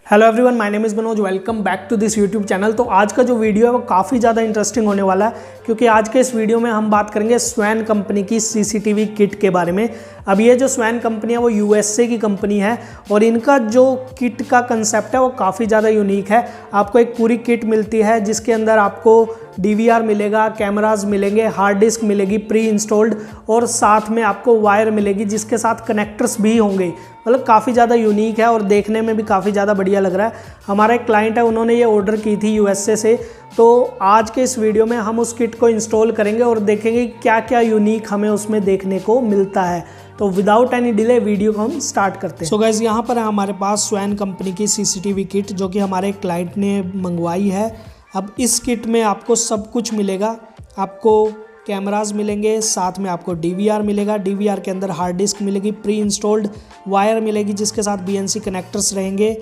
Hello everyone, my name is Manoj. Welcome back to this YouTube channel. तो आज का जो वीडियो है वो काफ़ी ज़्यादा इंटरेस्टिंग होने वाला है, क्योंकि आज के इस वीडियो में हम बात करेंगे स्वैन कंपनी की सीसीटीवी किट के बारे में। अब ये जो स्वैन कंपनी है वो यूएसए की कंपनी है और इनका जो किट का कंसेप्ट है वो काफ़ी ज़्यादा यूनिक है। आपको एक पूरी किट मिलती है जिसके अंदर आपको डीवीआर मिलेगा, कैमराज मिलेंगे, हार्ड डिस्क मिलेगी प्री इंस्टॉल्ड और साथ में आपको वायर मिलेगी जिसके साथ कनेक्टर्स भी होंगे। मतलब काफ़ी ज़्यादा यूनिक है और देखने में भी काफ़ी ज़्यादा बढ़िया लग रहा है। हमारा एक क्लाइंट है, उन्होंने ये ऑर्डर की थी यूएसए से। तो आज के इस वीडियो में हम उस किट को इंस्टॉल करेंगे और देखेंगे क्या क्या यूनिक हमें उसमें देखने को मिलता है। तो विदाउट एनी डिले वीडियो को हम स्टार्ट करते हैं। सो गाइस, यहाँ पर है हमारे पास स्वैन कंपनी की सीसीटीवी किट जो कि हमारे क्लाइंट ने मंगवाई है। अब इस किट में आपको सब कुछ मिलेगा। आपको कैमराज मिलेंगे, साथ में आपको डीवीआर मिलेगा, डीवीआर के अंदर हार्ड डिस्क मिलेगी प्री इंस्टॉल्ड, वायर मिलेगी जिसके साथ बीएनसी कनेक्टर्स रहेंगे,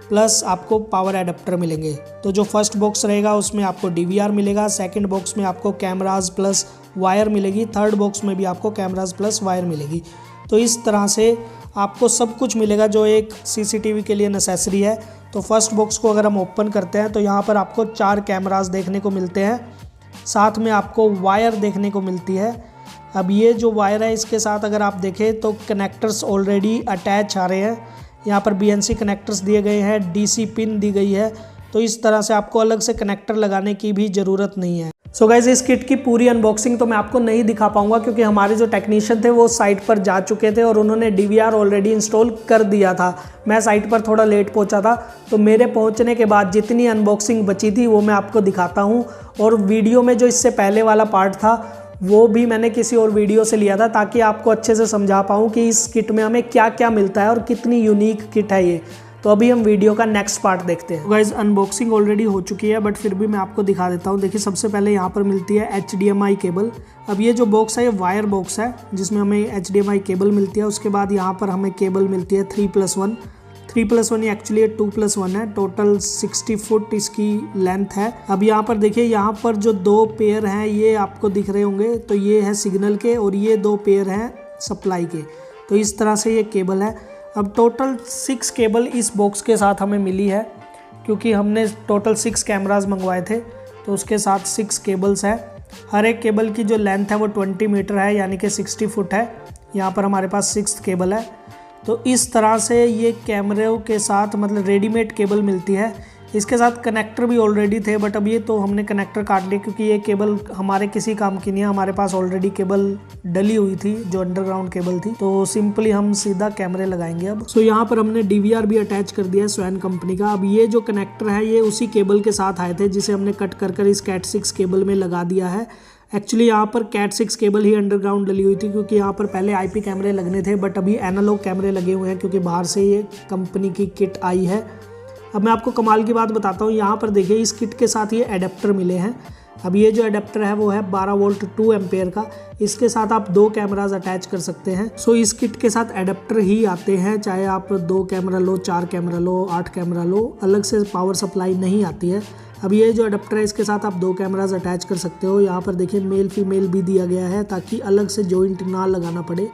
प्लस आपको पावर एडाप्टर मिलेंगे। तो जो फर्स्ट बॉक्स रहेगा उसमें आपको डीवीआर मिलेगा, सेकंड बॉक्स में आपको कैमराज प्लस वायर मिलेगी, थर्ड बॉक्स में भी आपको कैमराज प्लस वायर मिलेगी। तो इस तरह से आपको सब कुछ मिलेगा जो एक सीसीटीवी के लिए नेसेसरी है। तो फर्स्ट बॉक्स को अगर हम ओपन करते हैं तो यहाँ पर आपको 4 कैमराज देखने को मिलते हैं, साथ में आपको वायर देखने को मिलती है। अब ये जो वायर है इसके साथ अगर आप देखें तो कनेक्टर्स ऑलरेडी अटैच आ रहे हैं। यहाँ पर बीएनसी कनेक्टर्स दिए गए हैं, डीसी पिन दी गई है। तो इस तरह से आपको अलग से कनेक्टर लगाने की भी ज़रूरत नहीं है। सो गाइज, इस किट की पूरी अनबॉक्सिंग तो मैं आपको नहीं दिखा पाऊंगा क्योंकि हमारे जो टेक्नीशियन थे वो साइट पर जा चुके थे और उन्होंने डीवीआर ऑलरेडी इंस्टॉल कर दिया था। मैं साइट पर थोड़ा लेट पहुंचा था, तो मेरे पहुंचने के बाद जितनी अनबॉक्सिंग बची थी वो मैं आपको दिखाता हूं। और वीडियो में जो इससे पहले वाला पार्ट था वो भी मैंने किसी और वीडियो से लिया था ताकि आपको अच्छे से समझा पाऊँ कि इस किट में हमें क्या क्या मिलता है और कितनी यूनिक किट है ये। तो अभी हम वीडियो का नेक्स्ट पार्ट देखते हैं। गाइज, अनबॉक्सिंग ऑलरेडी हो चुकी है बट फिर भी मैं आपको दिखा देता हूँ। देखिए, सबसे पहले यहाँ पर मिलती है HDMI केबल। अब ये जो बॉक्स है ये वायर बॉक्स है जिसमें हमें HDMI केबल मिलती है। उसके बाद यहाँ पर हमें केबल मिलती है 3+1। 3+1 एक्चुअली 2+1 है। टोटल 60 फुट इसकी लेंथ है। अब यहाँ पर देखिए, यहाँ पर जो 2 पेयर हैं ये आपको दिख रहे होंगे। तो ये है सिग्नल के और ये 2 पेयर हैं सप्लाई के। तो इस तरह से ये केबल है। अब टोटल 6 केबल इस बॉक्स के साथ हमें मिली है क्योंकि हमने टोटल 6 कैमराज मंगवाए थे, तो उसके साथ 6 केबल्स हैं। हर एक केबल की जो लेंथ है वो 20 मीटर है, यानी कि 60 फुट है। यहाँ पर हमारे पास 6th केबल है। तो इस तरह से ये कैमरे के साथ मतलब रेडीमेड केबल मिलती है। इसके साथ कनेक्टर भी ऑलरेडी थे बट अब ये तो हमने कनेक्टर काट लिए क्योंकि ये केबल हमारे किसी काम की नहीं है। हमारे पास ऑलरेडी केबल डली हुई थी जो अंडरग्राउंड केबल थी, तो सिंपली हम सीधा कैमरे लगाएंगे अब। सो यहाँ पर हमने डीवीआर भी अटैच कर दिया है स्वैन कंपनी का। अब ये जो कनेक्टर है ये उसी केबल के साथ आए थे जिसे हमने कट कर इस कैट 6 केबल में लगा दिया है। एक्चुअली यहाँ पर कैट 6 केबल ही अंडरग्राउंड डली हुई थी क्योंकि यहाँ पर पहले आईपी कैमरे लगने थे बट अभी एनालॉग कैमरे लगे हुए हैं क्योंकि बाहर से ये कंपनी की किट आई है। अब मैं आपको कमाल की बात बताता हूँ। यहाँ पर देखिए, इस किट के साथ ये एडेप्टर मिले हैं। अब ये जो एडेप्टर है वो है 12 वोल्ट 2 एम्पेयर का। इसके साथ आप 2 कैमराज अटैच कर सकते हैं। सो इस किट के साथ एडेप्टर ही आते हैं, चाहे आप 2 कैमरा लो, 4 कैमरा लो, 8 कैमरा लो, अलग से पावर सप्लाई नहीं आती है। अब ये जो अडेप्टर है इसके साथ आप 2 कैमराज अटैच कर सकते हो। यहाँ पर देखिए मेल फीमेल भी दिया गया है ताकि अलग से जॉइंट ना लगाना पड़े।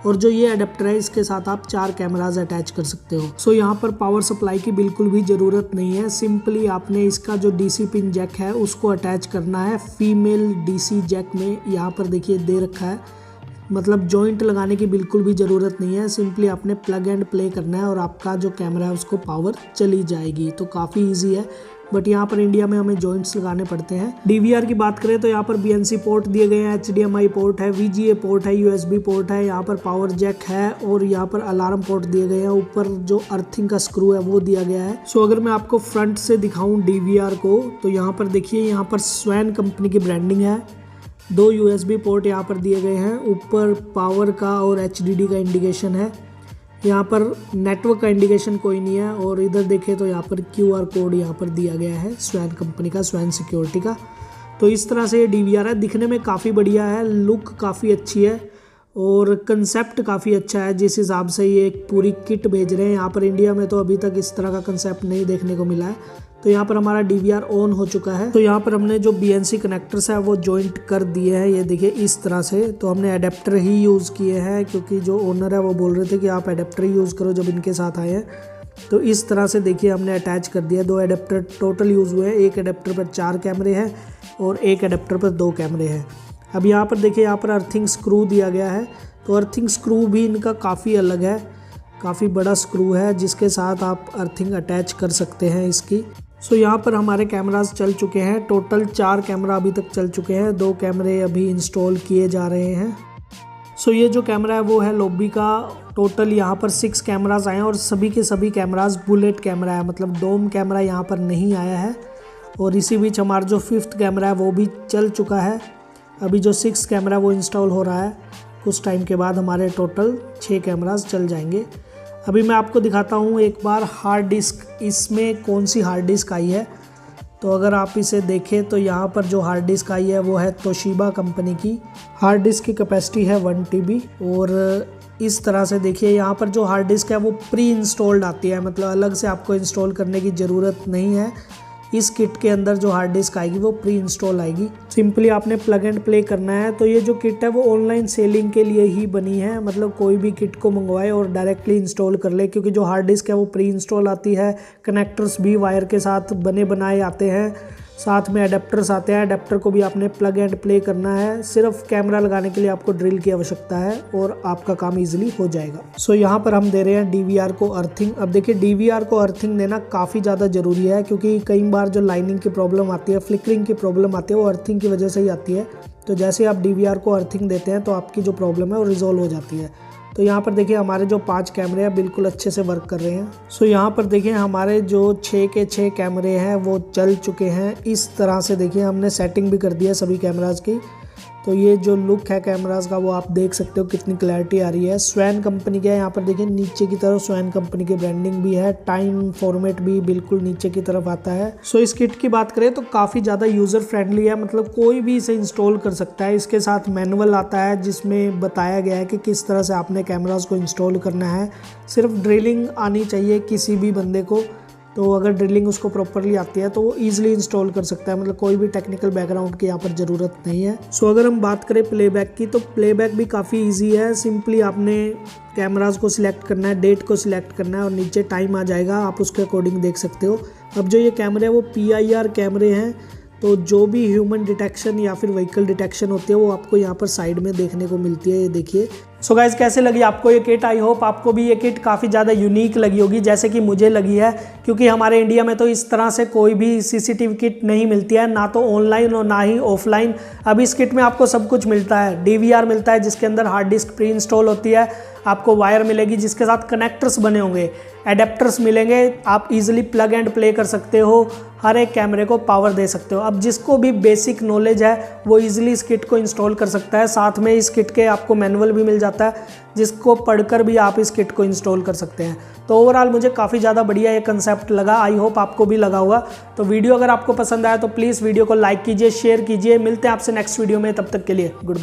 और जो ये अडेप्टर है इसके साथ आप 4 कैमराज अटैच कर सकते हो। सो यहाँ पर पावर सप्लाई की बिल्कुल भी ज़रूरत नहीं है। सिंपली आपने इसका जो डीसी पिन जैक है उसको अटैच करना है फीमेल डीसी जैक में। यहाँ पर देखिए दे रखा है, मतलब जॉइंट लगाने की बिल्कुल भी ज़रूरत नहीं है। सिंपली आपने प्लग एंड प्ले करना है और आपका जो कैमरा है उसको पावर चली जाएगी। तो काफ़ी ईजी है बट यहाँ पर इंडिया में हमें जॉइंट्स लगाने पड़ते हैं। डीवीआर की बात करें तो यहाँ पर बीएनसी पोर्ट दिए गए हैं, HDMI पोर्ट है, VGA पोर्ट है, USB पोर्ट है, यहाँ पर पावर जैक है और यहाँ पर अलार्म पोर्ट दिए गए हैं। ऊपर जो अर्थिंग का स्क्रू है वो दिया गया है। सो अगर मैं आपको फ्रंट से दिखाऊं डीवीआर को तो यहाँ पर देखिए, यहाँ पर स्वैन कंपनी की ब्रांडिंग है। 2 USB पोर्ट यहाँ पर दिए गए हैं। ऊपर पावर का और HDD का इंडिकेशन है। यहाँ पर नेटवर्क का इंडिकेशन कोई नहीं है। और इधर देखें तो यहाँ पर QR कोड यहाँ पर दिया गया है स्वैन कंपनी का, स्वैन सिक्योरिटी का। तो इस तरह से ये डीवीआर है। दिखने में काफ़ी बढ़िया है, लुक काफ़ी अच्छी है और कंसेप्ट काफ़ी अच्छा है जिस हिसाब से ये एक पूरी किट भेज रहे हैं। यहाँ पर इंडिया में तो अभी तक इस तरह का कंसेप्ट नहीं देखने को मिला है। तो यहाँ पर हमारा डीवीआर ऑन हो चुका है। तो यहाँ पर हमने जो बीएनसी कनेक्टर्स है वो जॉइंट कर दिए हैं, ये देखिए इस तरह से। तो हमने अडेप्टर ही यूज़ किए हैं क्योंकि जो ओनर है वो बोल रहे थे कि आप अडेप्टर ही यूज़ करो जब इनके साथ आए हैं। तो इस तरह से देखिए हमने अटैच कर दिया। 2 एडेप्टर टोटल यूज़ हुए हैं, एक एडेप्टर पर 4 कैमरे हैं और एक एडेप्टर पर 2 कैमरे हैं। अब यहाँ पर देखिए यहाँ पर अर्थिंग स्क्रू दिया गया है, तो अर्थिंग स्क्रू भी इनका काफ़ी अलग है, काफ़ी बड़ा स्क्रू है जिसके साथ आप अर्थिंग अटैच कर सकते हैं इसकी। सो यहाँ पर हमारे कैमरास चल चुके हैं, टोटल 4 कैमरा अभी तक चल चुके हैं, 2 कैमरे अभी इंस्टॉल किए जा रहे हैं। सो ये जो कैमरा है वो है लोबी का। टोटल यहाँ पर 6 कैमरास आए हैं और सभी के सभी कैमरास बुलेट कैमरा है, मतलब डोम कैमरा यहाँ पर नहीं आया है। और इसी बीच हमारा जो 5th कैमरा है वो भी चल चुका है। अभी जो 6th कैमरा है वो इंस्टॉल हो रहा है, कुछ टाइम के बाद हमारे टोटल 6 कैमरास चल जाएंगे। अभी मैं आपको दिखाता हूँ एक बार हार्ड डिस्क, इसमें कौन सी हार्ड डिस्क आई है। तो अगर आप इसे देखें तो यहाँ पर जो हार्ड डिस्क आई है वो है तोशिबा कंपनी की। हार्ड डिस्क की कैपेसिटी है 1 TB और इस तरह से देखिए यहाँ पर जो हार्ड डिस्क है वो प्री इंस्टॉल्ड आती है, मतलब अलग से आपको इंस्टॉल करने की ज़रूरत नहीं है। इस किट के अंदर जो हार्ड डिस्क आएगी वो प्री इंस्टॉल आएगी, सिंपली आपने प्लग एंड प्ले करना है। तो ये जो किट है वो ऑनलाइन सेलिंग के लिए ही बनी है, मतलब कोई भी किट को मंगवाए और डायरेक्टली इंस्टॉल कर ले, क्योंकि जो हार्ड डिस्क है वो प्री इंस्टॉल आती है। कनेक्टर्स भी वायर के साथ बने बनाए आते हैं, साथ में अडेप्टर्स आते हैं, अडेप्टर को भी आपने प्लग एंड प्ले करना है। सिर्फ कैमरा लगाने के लिए आपको ड्रिल की आवश्यकता है और आपका काम इजीली हो जाएगा। सो यहाँ पर हम दे रहे हैं DVR को अर्थिंग। अब देखिए DVR को अर्थिंग देना काफ़ी ज़्यादा ज़रूरी है, क्योंकि कई बार जो लाइनिंग की प्रॉब्लम आती है, फ्लिकरिंग की प्रॉब्लम आती है, वो अर्थिंग की वजह से ही आती है। तो जैसे आप DVR को अर्थिंग देते हैं तो आपकी जो प्रॉब्लम है वो रिजॉल्व हो जाती है। तो यहाँ पर देखिए हमारे जो 5 कैमरे हैं बिल्कुल अच्छे से वर्क कर रहे हैं। सो यहाँ पर देखिए हमारे जो 6 के 6 कैमरे हैं वो चल चुके हैं। इस तरह से देखिए हमने सेटिंग भी कर दी है सभी कैमरास की। तो ये जो लुक है कैमरास का वो आप देख सकते हो कितनी क्लैरिटी आ रही है। स्वैन कंपनी का है, यहाँ पर देखिए नीचे की तरफ स्वैन कंपनी की ब्रांडिंग भी है, टाइम फॉर्मेट भी बिल्कुल नीचे की तरफ आता है। सो इस किट की बात करें तो काफ़ी ज़्यादा यूज़र फ्रेंडली है, मतलब कोई भी इसे इंस्टॉल कर सकता है। इसके साथ मैनुअल आता है जिसमें बताया गया है कि किस तरह से आपने कैमरास को इंस्टॉल करना है। सिर्फ ड्रिलिंग आनी चाहिए किसी भी बंदे को, तो अगर ड्रिलिंग उसको प्रॉपरली आती है तो वो ईजिली इंस्टॉल कर सकता है, मतलब कोई भी टेक्निकल बैकग्राउंड की यहाँ पर ज़रूरत नहीं है। सो अगर हम बात करें प्लेबैक की, तो प्लेबैक भी काफ़ी इजी है। सिंपली आपने कैमरास को सिलेक्ट करना है, डेट को सिलेक्ट करना है और नीचे टाइम आ जाएगा, आप उसके अकॉर्डिंग देख सकते हो। अब जो ये कैमरे हैं वो PIR कैमरे हैं, तो जो भी ह्यूमन डिटेक्शन या फिर व्हीकल डिटेक्शन होती है वो आपको यहाँ पर साइड में देखने को मिलती है, ये देखिए। सो गाइस कैसे लगी आपको ये किट? आई होप आपको भी ये किट काफ़ी ज़्यादा यूनिक लगी होगी जैसे कि मुझे लगी है, क्योंकि हमारे इंडिया में तो इस तरह से कोई भी CCTV किट नहीं मिलती है, ना तो ऑनलाइन और ना ही ऑफलाइन। अब इस किट में आपको सब कुछ मिलता है। DVR मिलता है जिसके अंदर हार्ड डिस्क प्री इंस्टॉल होती है, आपको वायर मिलेगी जिसके साथ कनेक्टर्स बने होंगे, एडेप्टर्स मिलेंगे, आप इजीली प्लग एंड प्ले कर सकते हो, हर एक कैमरे को पावर दे सकते हो। अब जिसको भी बेसिक नॉलेज है वो इजीली इस किट को इंस्टॉल कर सकता है। साथ में इस किट के आपको मैनुअल भी मिल जाता है जिसको पढ़कर भी आप इस किट को इंस्टॉल कर सकते हैं। तो ओवरऑल मुझे काफ़ी ज़्यादा बढ़िया ये कंसेप्ट लगा, आई होप आपको भी लगा होगा। तो वीडियो अगर आपको पसंद आया तो प्लीज़ वीडियो को लाइक कीजिए, शेयर कीजिए। मिलते हैं आपसे नेक्स्ट वीडियो में, तब तक के लिए गुड बाय।